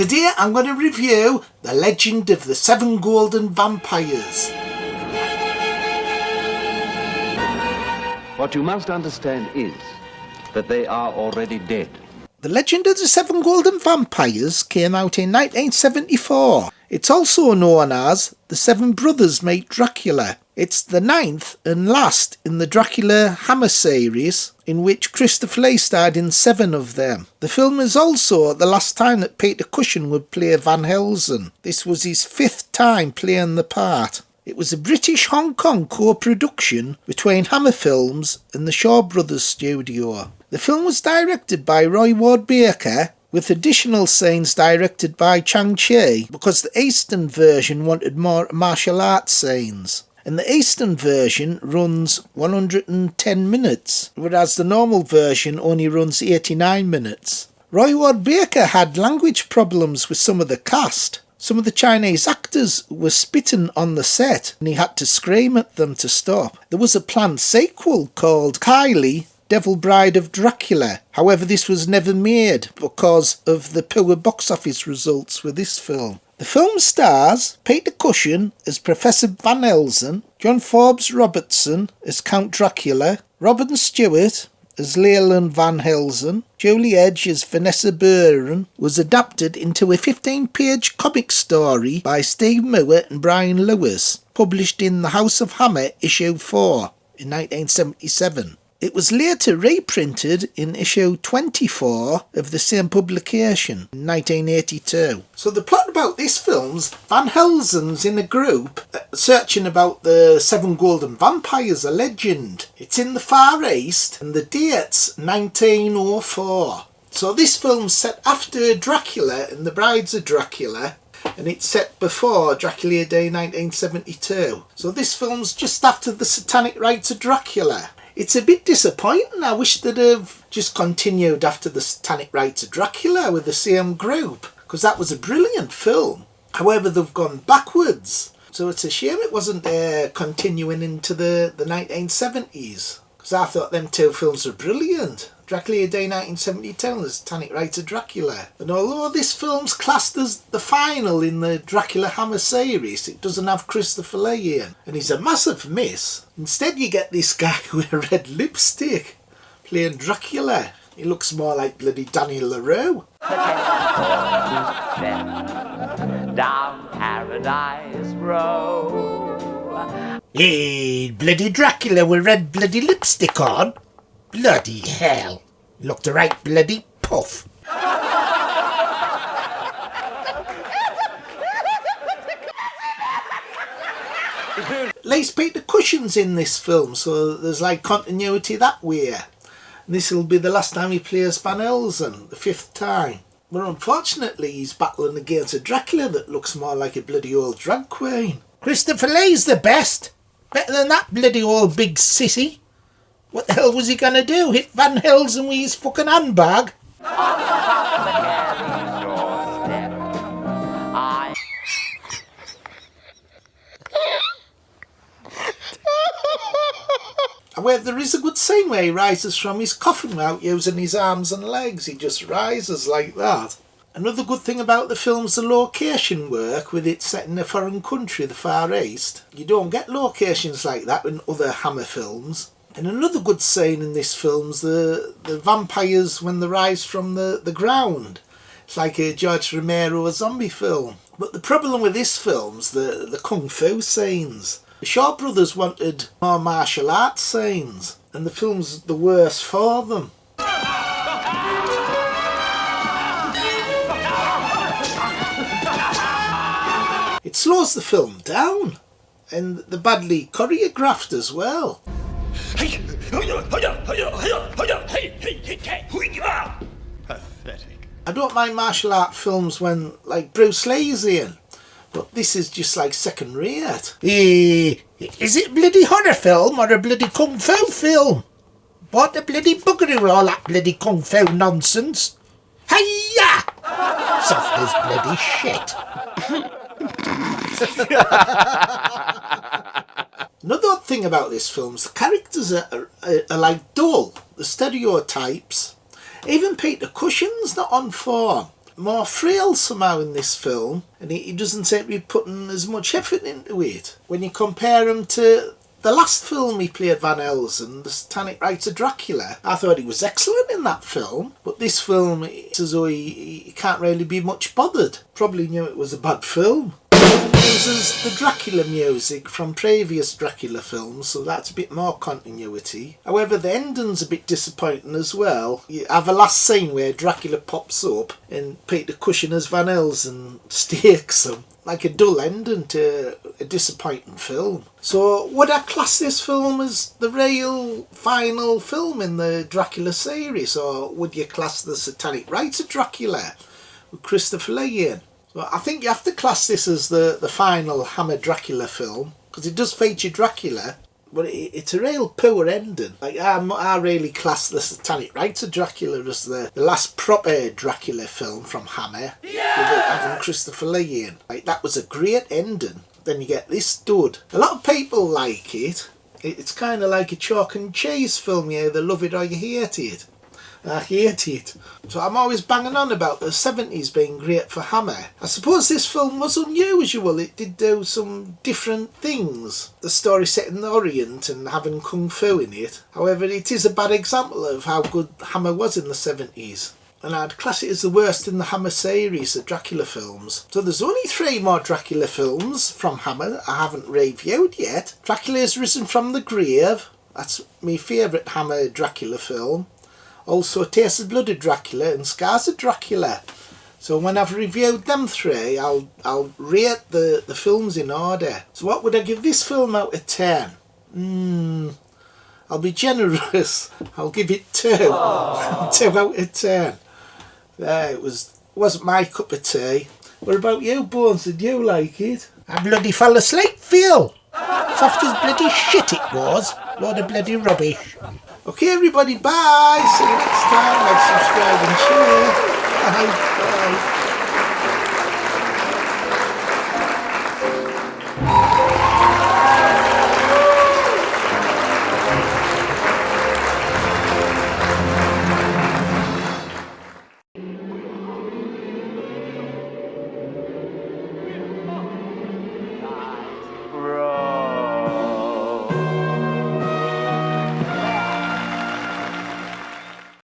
Today I'm going to review The Legend of the Seven Golden Vampires. What you must understand is that they are already dead. The Legend of the Seven Golden Vampires came out in 1974. It's also known as The Seven Brothers Meet Dracula. It's the ninth and last in the Dracula Hammer series, in which Christopher Lee starred in 7 of them. The film is also the last time that Peter Cushing would play Van Helsing. This was his 5th time playing the part. It was a British-Hong Kong co-production between Hammer Films and the Shaw Brothers studio. The film was directed by Roy Ward Baker, with additional scenes directed by Chang Cheh, because the Eastern version wanted more martial arts scenes. And the Eastern version runs 110 minutes, whereas the normal version only runs 89 minutes. Roy Ward Baker had language problems with some of the cast. Some of the Chinese actors were spitting on the set, and he had to scream at them to stop. There was a planned sequel called Kylie, Devil Bride of Dracula. However, this was never made because of the poor box office results with this film. The film stars Peter Cushing as Professor Van Helsing, John Forbes-Robinson as Count Dracula, Robin Stewart as Leland Van Helsing, Julie Edge as Vanessa Buren. Was adapted into a 15-page comic story by Steve Moore and Brian Lewis, published in The House of Hammer issue 4 in 1977. It was later reprinted in issue 24 of the same publication in 1982. So the plot about this film's Van Helsing's in a group searching about the 7 golden vampires, a legend. It's in the Far East and the date's 1904. So this film's set after Dracula and the Brides of Dracula, and it's set before Dracula Day 1972. So this film's just after the Satanic Rites of Dracula. It's a bit disappointing. I wish they'd have just continued after the Satanic Rites of Dracula with the same group, because that was a brilliant film. However, they've gone backwards. So it's a shame it wasn't continuing into the 1970s, because I thought them 2 films were brilliant. Dracula Day 1972 and the Satanic Rites of Dracula. And although this film's classed as the final in the Dracula Hammer series, it doesn't have Christopher Lee in, and he's a massive miss. Instead you get this guy with a red lipstick playing Dracula. He looks more like bloody Danny LaRue. Down Paradise Road. Hey, bloody Dracula with red bloody lipstick on. Bloody hell. Looked a right bloody puff. At least Peter Cushing's in this film, so there's like continuity that way. And this will be the last time he plays Van Helsing, the 5th time. But unfortunately he's battling against a Dracula that looks more like a bloody old drag queen. Christopher Lee's the best. Better than that bloody old big sissy. What the hell was he gonna do? Hit Van Helsing with his fucking handbag? However, there is a good scene where he rises from his coffin without using his arms and legs. He just rises like that. Another good thing about the film's the location work, with it set in a foreign country, the Far East. You don't get locations like that in other Hammer films. And another good scene in this film's the vampires when they rise from the ground. It's like a George Romero zombie film. But the problem with this film's the kung fu scenes. The Shaw Brothers wanted more martial arts scenes, and the film's the worst for them. It slows the film down, and they're badly choreographed as well. Pathetic. I don't mind martial art films when, like, Bruce Lee's in, but this is just like second rate. Is it a bloody horror film or a bloody kung fu film? What a bloody buggery with all that bloody kung fu nonsense. Hiya! Soft as bloody shit. Another odd thing about this film is the characters are like dull. The stereotypes. Even Peter Cushing's not on form. more frail somehow in this film, and he doesn't seem to be putting as much effort into it. When you compare him to the last film he played, Van Helsing, The Satanic Rites of Dracula, I thought he was excellent in that film, but this film, it's as though he can't really be much bothered. Probably knew it was a bad film. It uses the Dracula music from previous Dracula films, so that's a bit more continuity. However, the ending's a bit disappointing as well. You have a last scene where Dracula pops up and Peter Cushing as Van Helsing stakes him. Like a dull ending to a disappointing film. So would I class this film as the real final film in the Dracula series, or would you class The Satanic Rites of Dracula with Christopher Lee in? So I think you have to class this as the final Hammer Dracula film, because it does feature Dracula, but it's a real poor ending. Like I really class The Satanic Rites of Dracula as the last proper Dracula film from Hammer, with having Christopher Lee in. Like, that was a great ending. Then you get this dud. A lot of people like it. It's kind of like a chalk and cheese film, you either love it or you hate it. I hate it. So I'm always banging on about the 70s being great for Hammer. I suppose this film was unusual. It did do some different things. The story set in the Orient and having kung fu in it. However, it is a bad example of how good Hammer was in the 70s. And I'd class it as the worst in the Hammer series of Dracula films. So there's only 3 more Dracula films from Hammer that I haven't reviewed yet. Dracula has Risen from the Grave. That's my favourite Hammer Dracula film. Also Taste of Blood of Dracula and Scars of Dracula. So when I've reviewed them 3, I'll rate the films in order. So what would I give this film out of 10? I'll be generous. I'll give it 2. 2 out of 10. It wasn't my cup of tea. What about you, Bones? Did you like it? I bloody fell asleep, Phil. Soft as bloody shit it was. Load of bloody rubbish. Okay, everybody, bye. See you next time. Like, subscribe and share. Bye. Bye.